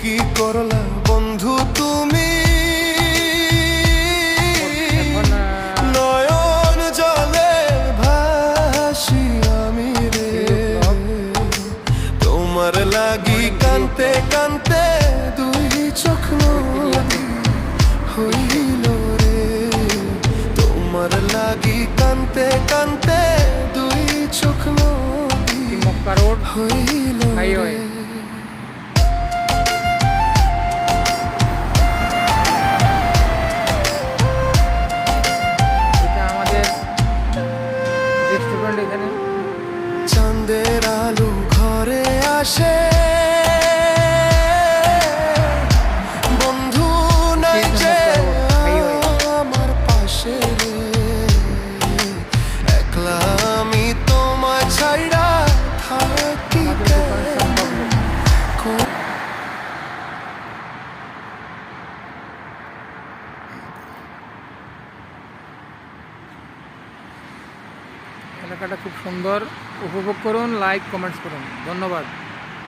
কি করলা বন্ধু তুমি, নয়ন জলে ভাসি আমি রে, তোমার লাগি কানতে কানতে দুই চোখ নদী হইল রে, তোমার লাগি কানতে কানতে দুই চোখ নদী হইল রে। চাঁদের আলো ঘরে আসে বন্ধু নাই যে আমার পাশে, একলা আমি তোমায় ছাইড়া থাকি এলাকাটা খুব সুন্দর, উপভোগ করুন, লাইক কমেন্টস করুন, ধন্যবাদ।